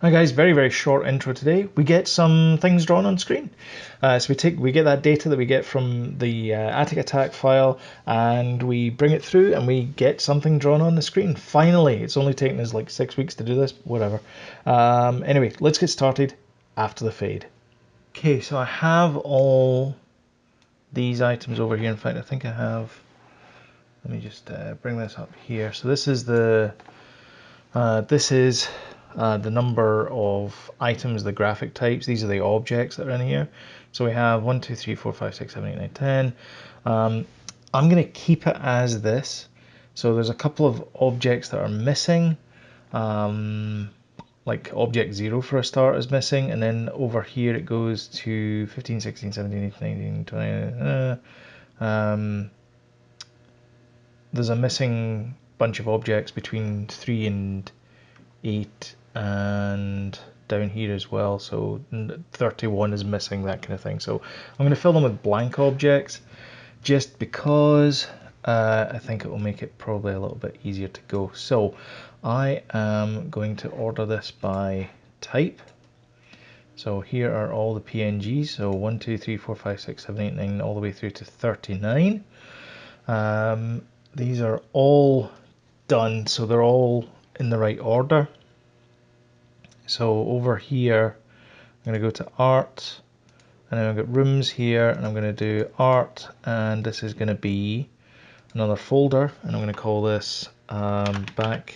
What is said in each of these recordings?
Hi guys, very short intro today. We get some things drawn on screen. So we get that data that we get from the Atic Atac file, and we bring it through, and we get something drawn on the screen. Finally, it's only taken us like 6 weeks to do this. Whatever. Anyway, let's get started after the fade. Okay, so I have all these items over here. In fact, I think I have. Let me just bring this up here. So this is the number of items, the graphic types. These are the objects that are in here. So we have 1, 2, 3, 4, 5, 6, 7, 8, 9, 10. I'm going to keep it as this. So there's a couple of objects that are missing. Like object 0 for a start is missing. And then over here it goes to 15, 16, 17, 18, 19, 20. There's a missing bunch of objects between 3 and 8 and down here as well, so 31 is missing, that kind of thing. So I'm going to fill them with blank objects just because I think it will make it probably a little bit easier to go. So I am going to order this by type. So here are all the PNGs, so 1, 2, 3, 4, 5, 6, 7, 8, 9, all the way through to 39. These are all done, so they're all in the right order. So over here, I'm going to go to art, and then I've got rooms here, and I'm going to do art, and this is going to be another folder, and I'm going to call this background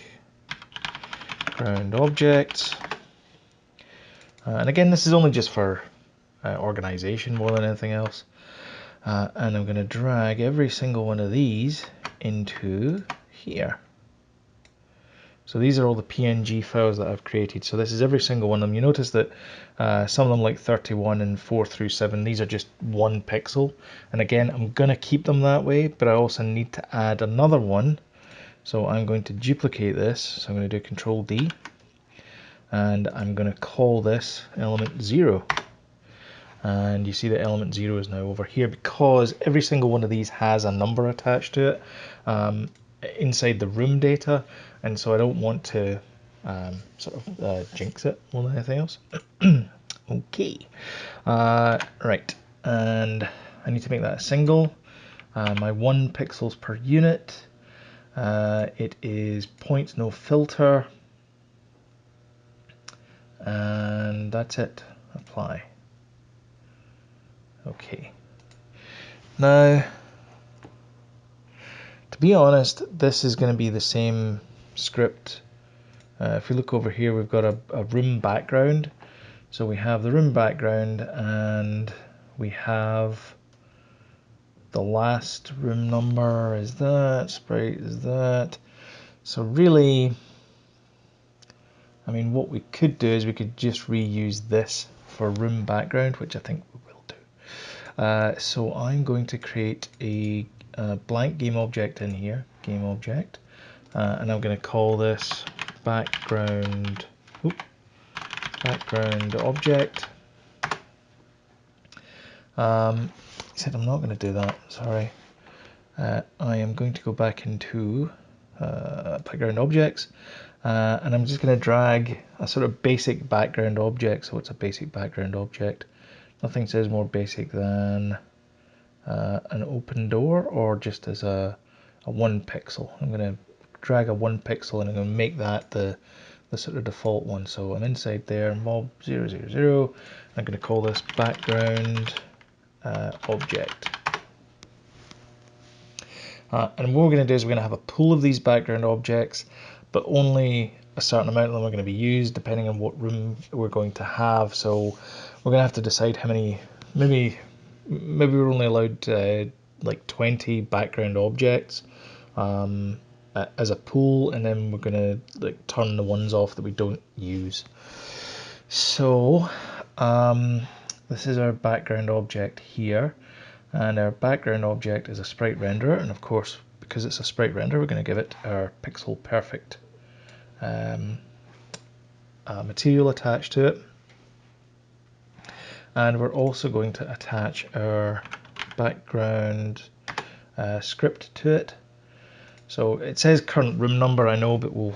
object. And again, this is only just for organization more than anything else. And I'm going to drag every single one of these into here. So these are all the PNG files that I've created. So this is every single one of them. You notice that some of them, like 31 and 4 through 7, these are just 1 pixel. And again, I'm going to keep them that way, but I also need to add another one. So I'm going to duplicate this. So I'm going to do Control D, and I'm going to call this element 0. And you see that element 0 is now over here because every single one of these has a number attached to it inside the room data, and so I don't want to jinx it more than anything else. Okay, right, and I need to make that a single. My 1 pixels per unit. It is point no filter, and that's it. Apply. Okay. Now, to be honest, this is going to be the same script. If we look over here, we've got a room background. So we have the room background, and we have the last room number is that, sprite is that. So really, I mean, what we could do is we could just reuse this for room background, which I think we will do. So I'm going to create a blank game object in here, game object, and I'm going to call this background object. Except I'm not going to do that, sorry. I am going to go back into background objects, and I'm just going to drag a sort of basic background object. So it's a basic background object. Nothing says more basic than an open door, or just as a 1 pixel. I'm going to drag a 1 pixel, and I'm going to make that the sort of default one. So I'm inside there, mob 000. I'm going to call this background object. And what we're going to do is we're going to have a pool of these background objects, but only a certain amount of them are going to be used depending on what room we're going to have. So we're going to have to decide how many. Maybe we're only allowed like 20 background objects as a pool, and then we're going to like turn the ones off that we don't use. So this is our background object here, and our background object is a sprite renderer, and of course, because it's a sprite renderer, we're going to give it our pixel perfect material attached to it. And we're also going to attach our background script to it. So it says current room number, I know, but we'll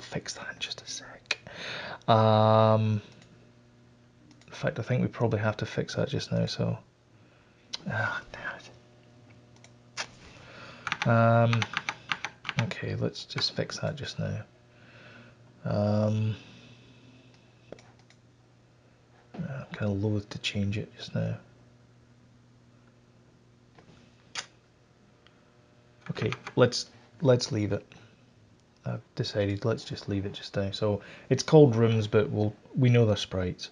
fix that in just a sec. In fact, I think we probably have to fix that just now, so... Ah, damn it. Okay, let's just fix that just now. I'm kind of loath to change it just now. Okay, let's leave it. I've decided let's just leave it just now. So it's called rooms, but we know they're sprites.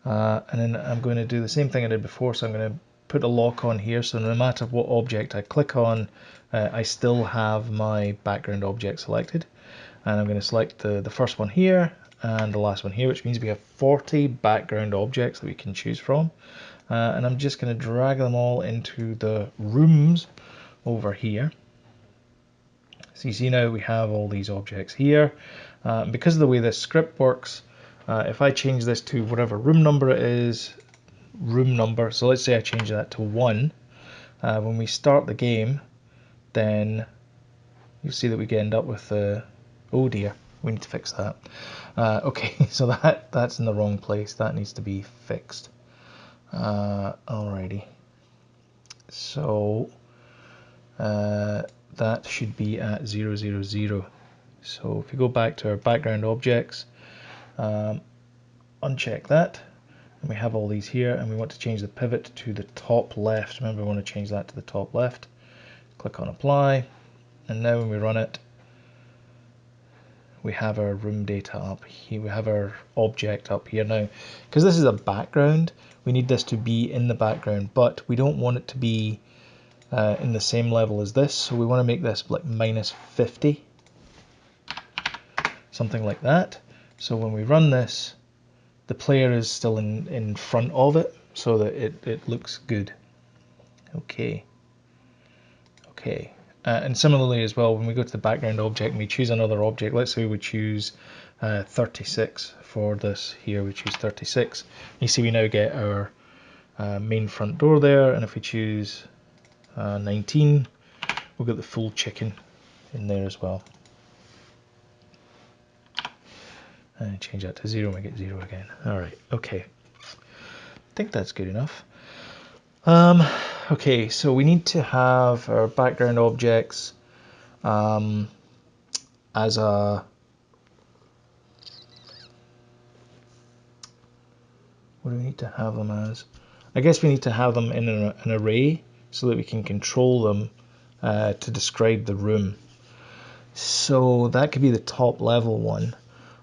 And then I'm going to do the same thing I did before. So I'm going to put a lock on here. So no matter what object I click on, I still have my background object selected. And I'm going to select the first one here and the last one here, which means we have 40 background objects that we can choose from. And I'm just going to drag them all into the rooms over here. So you see now we have all these objects here. Because of the way this script works, if I change this to whatever room number it is, room number, so let's say I change that to 1, when we start the game, then you'll see that we end up with oh dear, we need to fix that. Okay, so that's in the wrong place. That needs to be fixed. Alrighty. So that should be at 0, 0, 0. So if we go back to our background objects, uncheck that, and we have all these here, and we want to change the pivot to the top left. Remember, we want to change that to the top left. Click on apply, and now when we run it, we have our room data up here. We have our object up here now. Because this is a background, we need this to be in the background, but we don't want it to be in the same level as this, so we want to make this like -50, something like that. So when we run this, the player is still in front of it, so that it looks good. Okay. And similarly as well, when we go to the background object and we choose another object, let's say we choose 36 for this here, we choose 36. You see we now get our main front door there, and if we choose 19, we'll get the full chicken in there as well. And change that to 0, make it 0 again. Alright, okay. I think that's good enough. Okay, so we need to have our background objects as a... What do we need to have them as? I guess we need to have them in an array so that we can control them to describe the room. So that could be the top level one.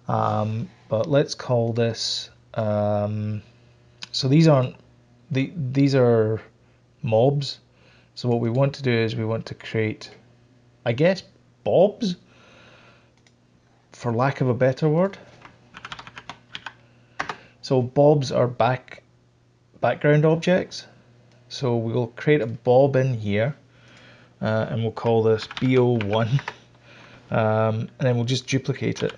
But let's call this... so these aren't... These are mobs. So what we want to do is we want to create, I guess, bobs, for lack of a better word. So bobs are background objects. So we'll create a bob in here, and we'll call this BO1, and then we'll just duplicate it.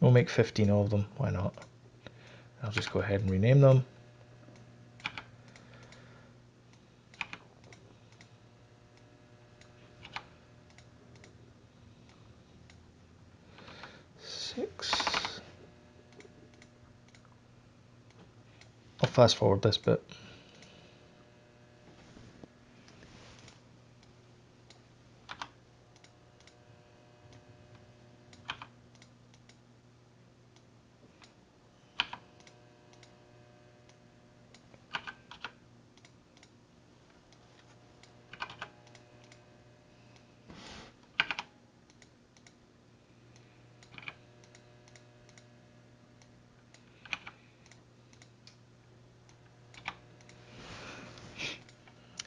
We'll make 15 of them, why not? I'll just go ahead and rename them. I'll fast forward this bit.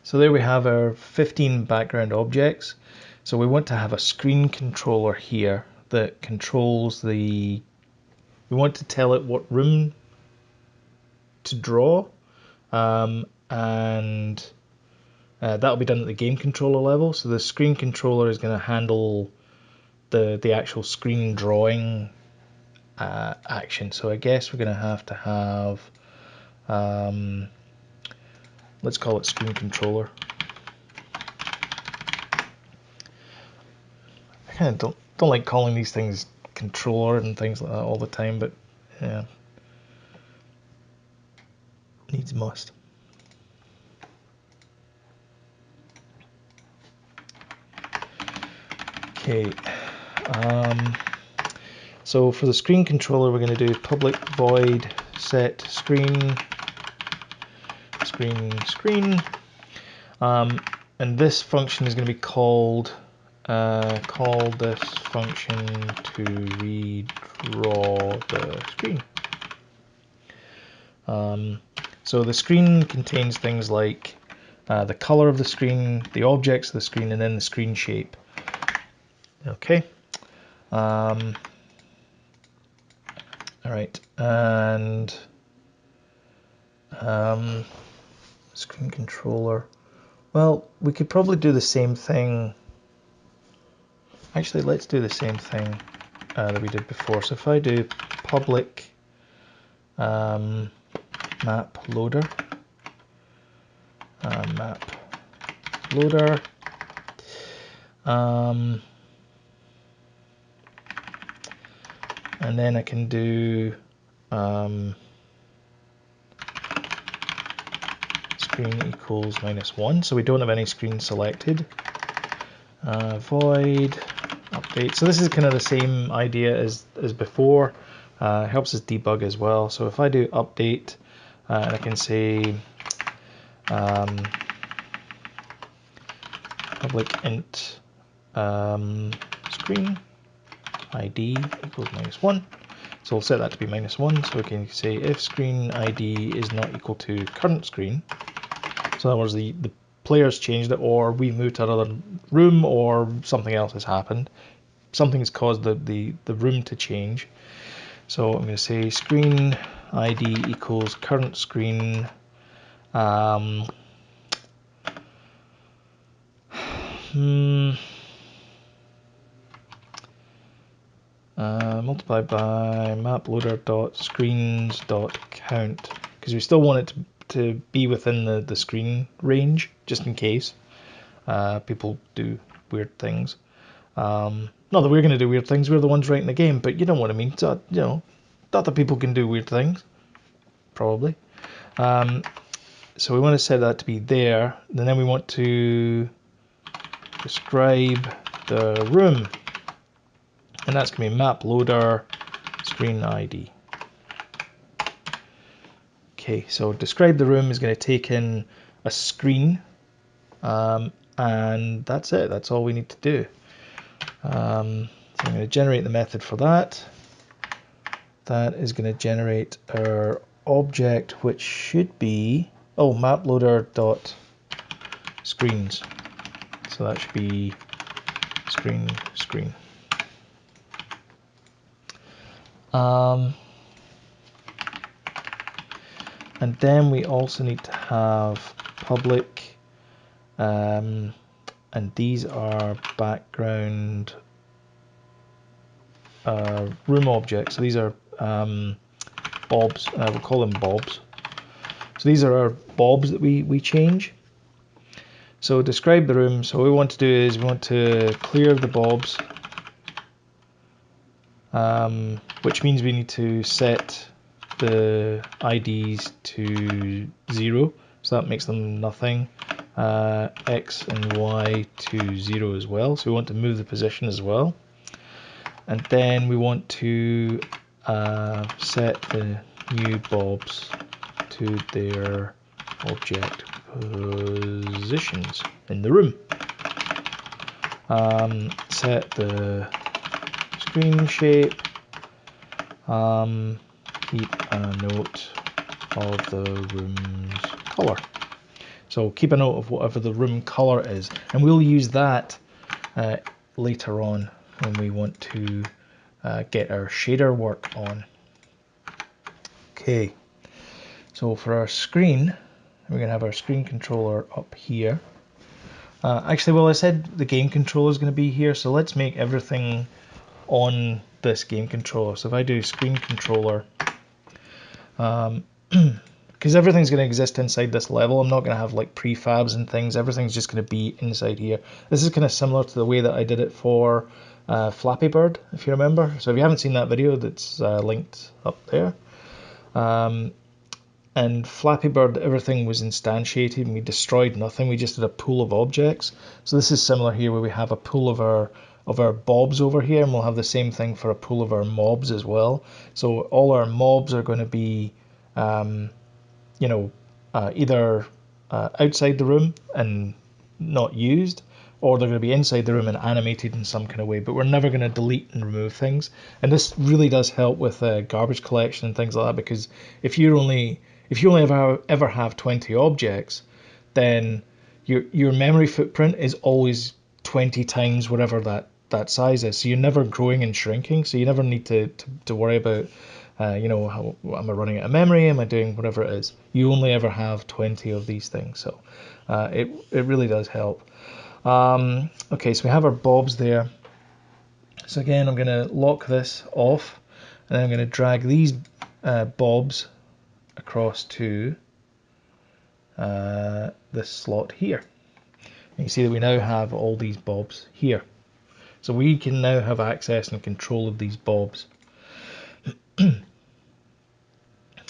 So there we have our 15 background objects. So we want to have a screen controller here that controls the... We want to tell it what room to draw, and that'll be done at the game controller level. So the screen controller is going to handle the actual screen drawing action. So I guess we're going to have let's call it screen controller. kind of don't like calling these things controller and things like that all the time, but yeah, needs must. Okay, so for the screen controller, we're going to do public void set screen, and this function is going to be called call this function to redraw the screen. So the screen contains things like the color of the screen, the objects of the screen, and then the screen shape. Okay. All right, and screen controller. Well, we could probably do the same thing. Actually, let's do the same thing that we did before. So if I do public map loader, and then I can do screen equals -1, so we don't have any screen selected. Void update. So this is kind of the same idea as before. Helps us debug as well. So if I do update, and I can say public int screen ID equals -1. So we'll set that to be -1. So we can say if screen ID is not equal to current screen. So in other words, the player's changed it, or we've moved to another room, or something else has happened. Something has caused the room to change. So I'm going to say screen ID equals current screen. Multiplied by maploader.screens.count, because we still want it to be within the screen range, just in case people do weird things. Not that we're going to do weird things, we're the ones writing the game, but you know what I mean. So, you know, not that people can do weird things, probably. So we want to set that to be there, and then we want to describe the room, and that's going to be map loader screen ID. Okay, so describe the room is going to take in a screen, and that's it. That's all we need to do. So I'm going to generate the method for that. That is going to generate our object, which should be maploader.screens. So that should be screen. And then we also need to have public, and these are background room objects. So these are bobs. We'll call them bobs. So these are our bobs that we change. So describe the room. So what we want to do is we want to clear the bobs, which means we need to set the IDs to 0. So that makes them nothing. X and Y to 0 as well. So we want to move the position as well. And then we want to set the new bobs to their object positions in the room. Set the screen shape. Keep a note of the room's color. So keep a note of whatever the room color is, and we'll use that later on when we want to get our shader work on. Okay, so for our screen, we're going to have our screen controller up here. Actually, well, I said the game controller is going to be here, so let's make everything on this game controller. So if I do screen controller, because everything's going to exist inside this level, I'm not going to have like prefabs and things. Everything's just going to be inside here. This is kind of similar to the way that I did it for Flappy Bird, if you remember. So if you haven't seen that video, that's linked up there. And Flappy Bird, everything was instantiated and we destroyed nothing. We just did a pool of objects. So this is similar here, where we have a pool of our bobs over here, and we'll have the same thing for a pool of our mobs as well. So all our mobs are going to be, either outside the room and not used, or they're going to be inside the room and animated in some kind of way, but we're never going to delete and remove things. And this really does help with garbage collection and things like that, because if you only ever have 20 objects, then your memory footprint is always 20 times whatever that size is. So you're never growing and shrinking, so you never need to worry about how am I running out of memory, am I doing whatever it is. You only ever have 20 of these things, so it really does help. Okay, so we have our bobs there. So again, I'm going to lock this off, and then I'm going to drag these bobs across to this slot here. And you see that we now have all these bobs here. So we can now have access and control of these bobs. And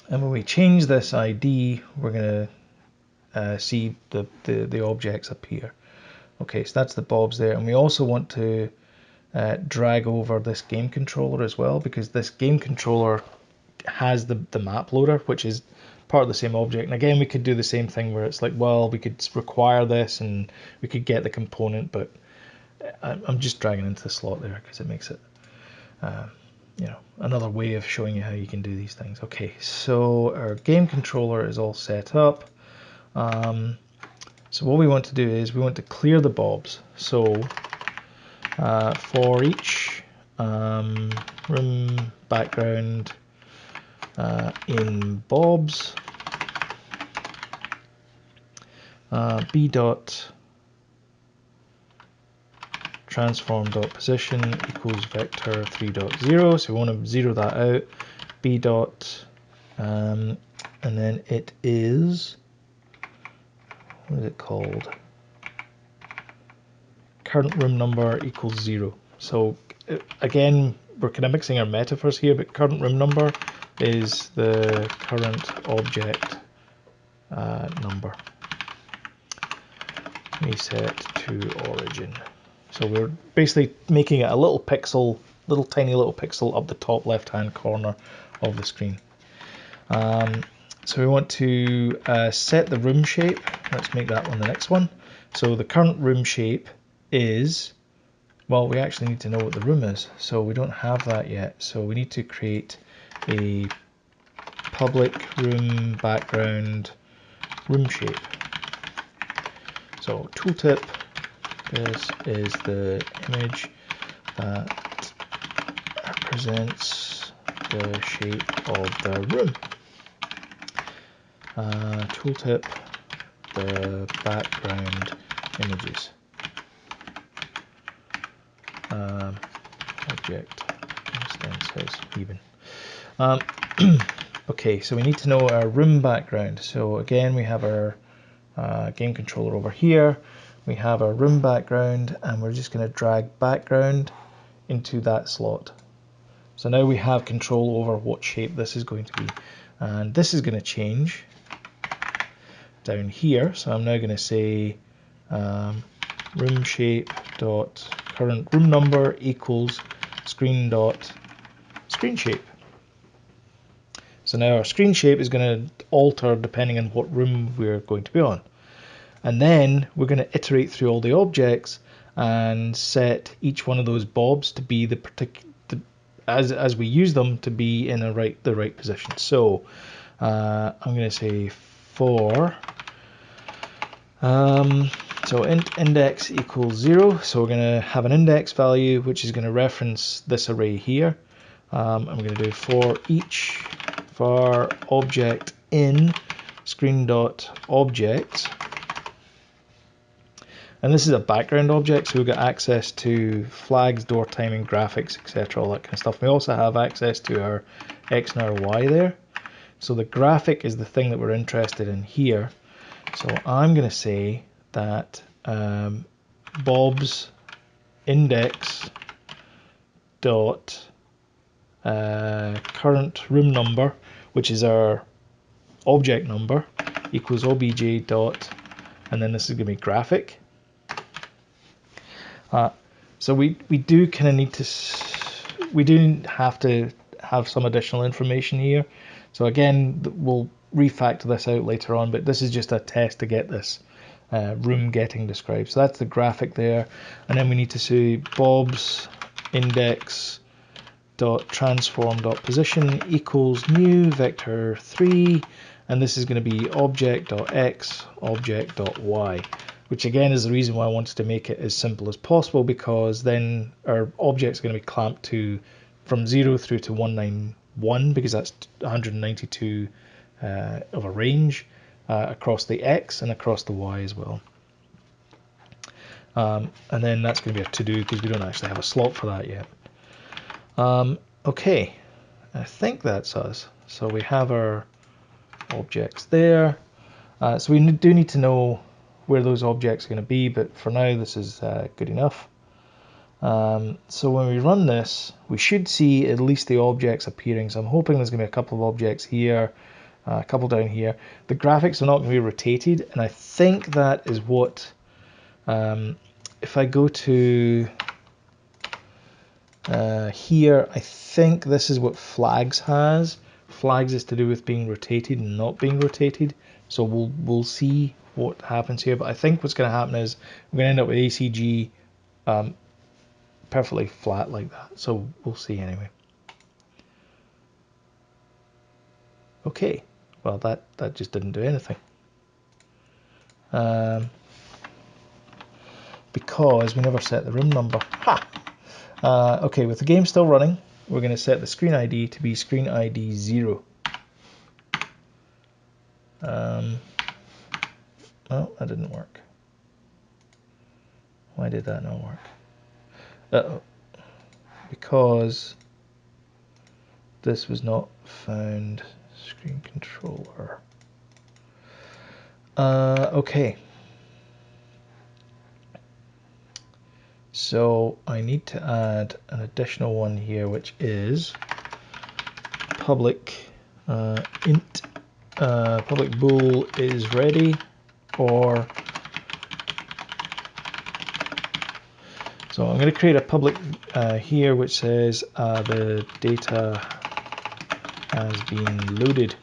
when we change this ID, we're going to see the objects appear. Okay, so that's the bobs there, and we also want to drag over this game controller as well, because this game controller has the map loader, which is part of the same object. And again, we could do the same thing where it's like, well, we could require this and we could get the component, but I'm just dragging into the slot there because it makes it another way of showing you how you can do these things. Okay, so our game controller is all set up. So what we want to do is we want to clear the bobs. So for each room background in bobs, b dot transform dot position equals vector 3.0. So we want to zero that out. B dot and then it is, what is it called? Current room number equals 0. So again, we're kind of mixing our metaphors here, but current room number is the current object number. Reset to origin. So we're basically making it a little pixel, tiny little pixel up the top left hand corner of the screen. So we want to set the room shape. Let's make that one the next one. So the current room shape is, well, we actually need to know what the room is. So we don't have that yet. So we need to create a public room background room shape. So tooltip, this is the image that represents the shape of the room. Tooltip, the background images. Object instances even. Okay, so we need to know our room background. So again, we have our game controller over here. We have our room background, and we're just going to drag background into that slot. So now we have control over what shape this is going to be. And this is going to change down here. So I'm now going to say room shape dot current room number equals screen dot screen shape. So now our screen shape is going to alter depending on what room we're going to be on. And then we're going to iterate through all the objects and set each one of those bobs to be the particular, as we use them, to be in the right position. So I'm going to say for so int index equals 0. So we're going to have an index value which is going to reference this array here. I'm going to do for each var object in screen dot object. And this is a background object, so we've got access to flags, door timing, graphics, etc., all that kind of stuff. We also have access to our X and our Y there. So the graphic is the thing that we're interested in here. So I'm going to say that Bob's index dot current room number, which is our object number, equals obj dot, and then this is going to be graphic. So we do kind of need to, we do have to have some additional information here. So again, we'll refactor this out later on, but this is just a test to get this room getting described. So that's the graphic there, and then we need to say Bob's index dot transform dot position equals new vector 3, and this is going to be object dot x object dot y, which again is the reason why I wanted to make it as simple as possible, because then our object's going to be clamped to from 0 through to 191, because that's 192 of a range across the x and across the y as well. And then that's going to be a to-do, because we don't actually have a slot for that yet. Okay, I think that's us. So we have our objects there. So we do need to know where those objects are going to be, but for now this is good enough. So when we run this, we should see at least the objects appearing. So I'm hoping there's going to be a couple of objects here, a couple down here. The graphics are not going to be rotated, and I think that is what, if I go to here, I think this is what flags has. Flags is to do with being rotated and not being rotated. So we'll see what happens here. But I think what's going to happen is we're going to end up with ACG perfectly flat like that. So we'll see anyway. Okay, well that just didn't do anything. Because we never set the room number. Ha! Okay, with the game still running, we're going to set the screen ID to be screen ID 0. Well, that didn't work. Why did that not work? Uh-oh. Because this was not found. Screen controller. Okay. So I need to add an additional one here, which is public int public bool is ready, or so I'm going to create a public here which says the data has been loaded.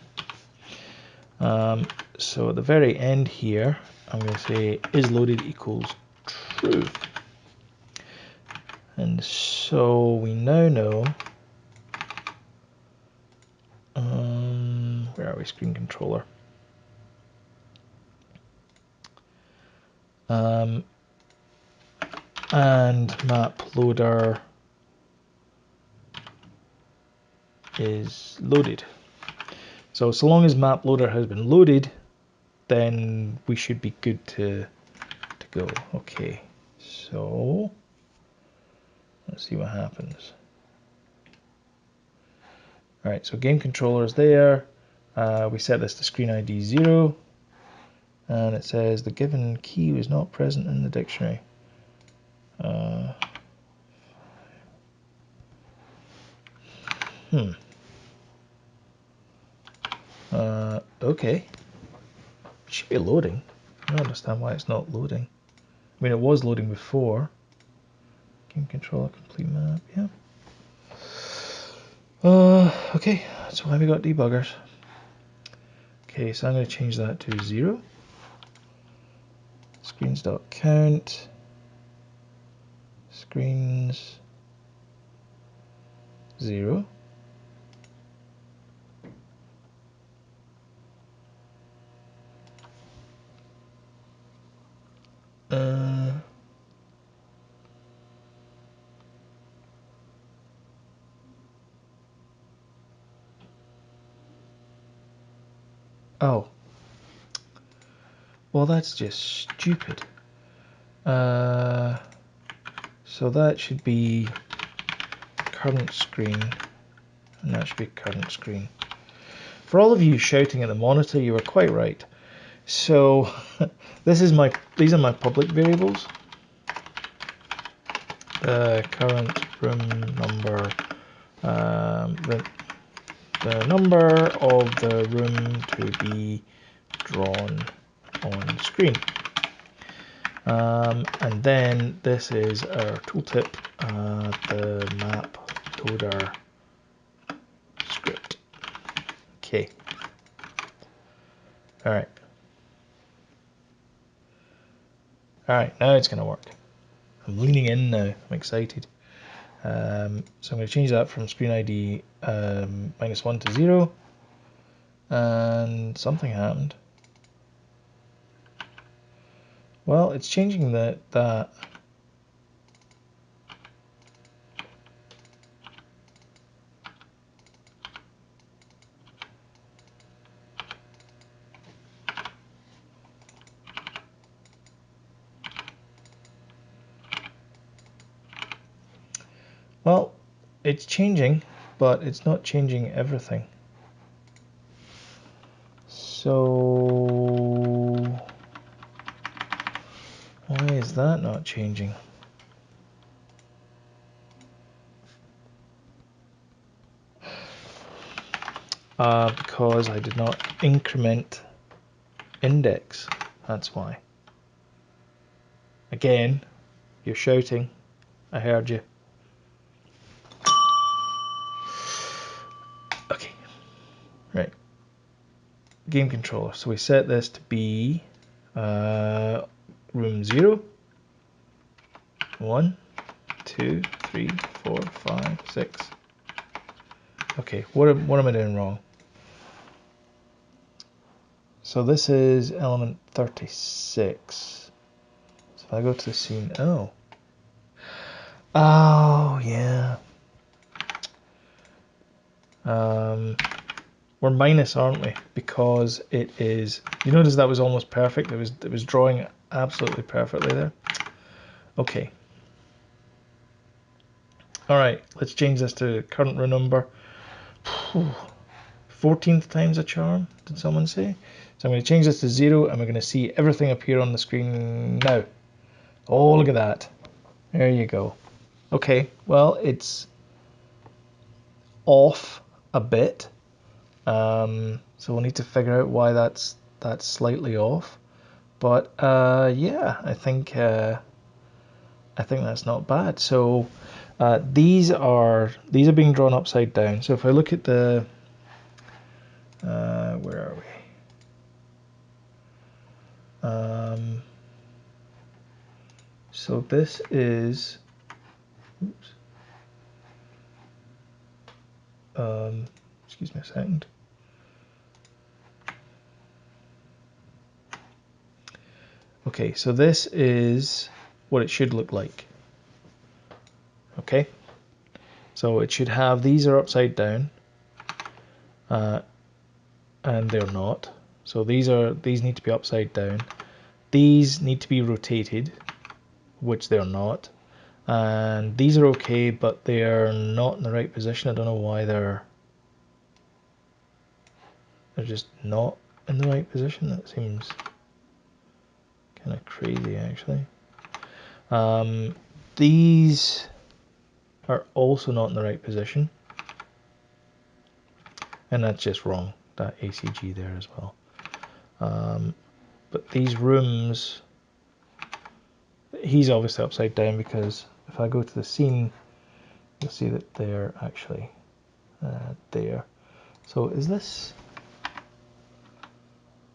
So at the very end here, I'm going to say is loaded equals true. And so we now know, where are we, screen controller? And map loader is loaded. So long as map loader has been loaded, then we should be good to go. Okay, so let's see what happens. All right, so game controller is there. We set this to screen ID 0, and it says the given key was not present in the dictionary. Okay. It should be loading. I don't understand why it's not loading. I mean, it was loading before. Game controller complete map, yeah. Okay, that's why we got debuggers. Okay, so I'm going to change that to 0. Screens.count. Screens 0. Oh. Well, that's just stupid. So that should be current screen, and that should be current screen. For all of you shouting at the monitor, you were quite right. So these are my public variables. the current room number, the number of the room to be drawn on screen. And then this is our tooltip, the map loader script. Okay. Alright. Alright, now it's going to work. I'm leaning in now. I'm excited. So I'm going to change that from screen ID -1 to 0. And something happened. Well, it's changing that. Well, it's changing, but it's not changing everything. So why is that not changing? Because I did not increment index. That's why. Again, you're shouting. I heard you. Okay. Right. Game controller. So we set this to be room 0, 1, 2, 3, 4, 5, 6. Okay, what am I doing wrong? So this is element 36. So if I go to the scene, oh yeah. We're minus, aren't we? Because it is. You notice that was almost perfect. It was drawing absolutely perfectly there. Okay. All right. Let's change this to current room number. 14th time's a charm. Did someone say? So I'm going to change this to 0, and we're going to see everything appear on the screen now. Oh, look at that. There you go. Okay. Well, it's off a bit. So we'll need to figure out why that's slightly off. But yeah, I think that's not bad. So these are being drawn upside down. So if I look at the where are we? So this is. Oops. Excuse me a second. Okay, so this is what it should look like. Okay, so it should have, these are upside down, and they're not. So these need to be upside down. These need to be rotated, which they're not. And these are okay, but they're not in the right position. I don't know why they're just not in the right position. That seems kind of crazy, actually. These are also not in the right position, and that's just wrong, that ACG there as well. But these rooms, he's obviously upside down, because if I go to the scene, you'll see that they're actually there. So is this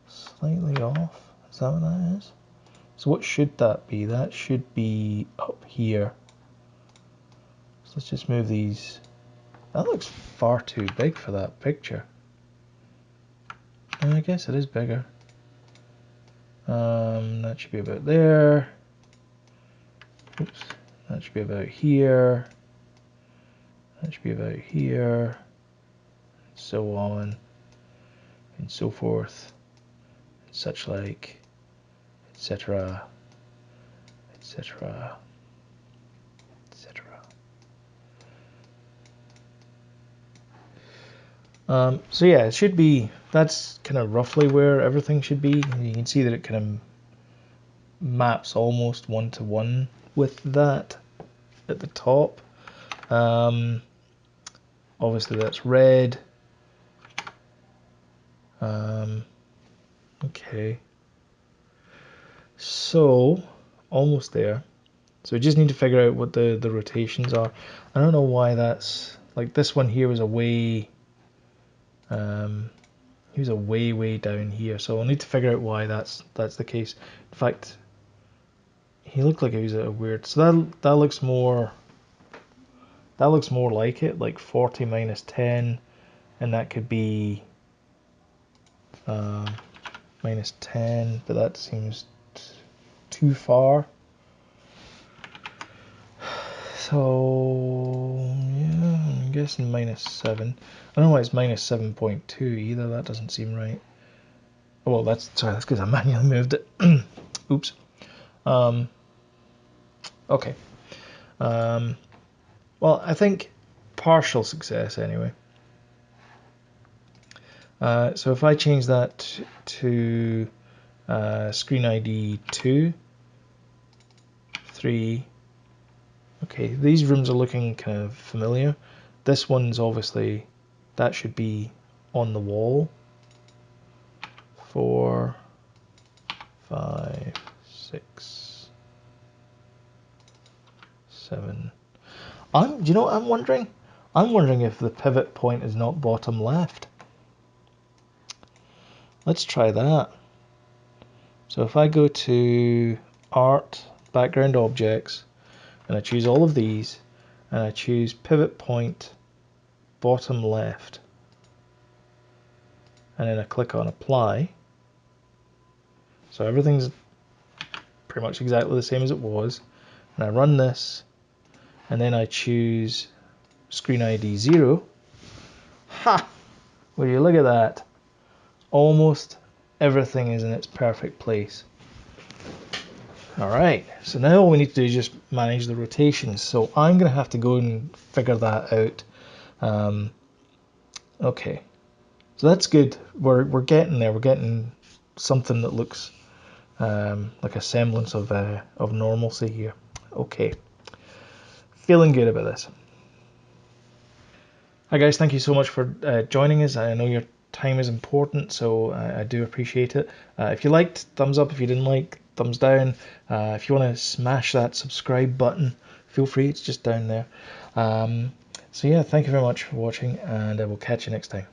slightly off? Is that what that is? So what should that be? That should be up here. So let's just move these. That looks far too big for that picture. I guess it is bigger. That should be about there. Oops. That should be about here. That should be about here. And so on. And so forth. And such like. Etc. Etc. Etc. So yeah, it should be, that's kind of roughly where everything should be. You can see that it kind of maps almost one-to-one with that. at the top. Obviously that's red. Okay. So, almost there. So we just need to figure out what the rotations are. I don't know why that's, like this one here was away, he was way down here, so I'll need to figure out why that's the case. In fact, he looked like he was at a weird, so that looks more like it, like 40 minus 10, and that could be minus 10, but that seems too far. So yeah, I'm guessing minus 7. I don't know why it's minus 7.2 either. That doesn't seem right. Oh, well, that's because I manually moved it. Oops. Okay. Well, I think partial success anyway. So if I change that to screen ID 2, 3. Okay, these rooms are looking kind of familiar. This one's obviously, that should be on the wall. 4, 5, 6, 7. Do you know what I'm wondering? I'm wondering if the pivot point is not bottom left. Let's try that. So if I go to Art, Background Objects, and I choose all of these, and I choose pivot point bottom left, and then I click on Apply. So everything's pretty much exactly the same as it was, and I run this, and then I choose screen ID 0. Ha! Will you look at that? Almost everything is in its perfect place. Alright, so now all we need to do is just manage the rotations. So I'm going to have to go and figure that out. Okay, so that's good. We're getting there. We're getting something that looks like a semblance of normalcy here. Okay, feeling good about this. Hi guys, thank you so much for joining us. I know your time is important, so I do appreciate it. If you liked, thumbs up. If you didn't like, thumbs down. If you want to smash that subscribe button, feel free, it's just down there. So yeah, thank you very much for watching, and I will catch you next time.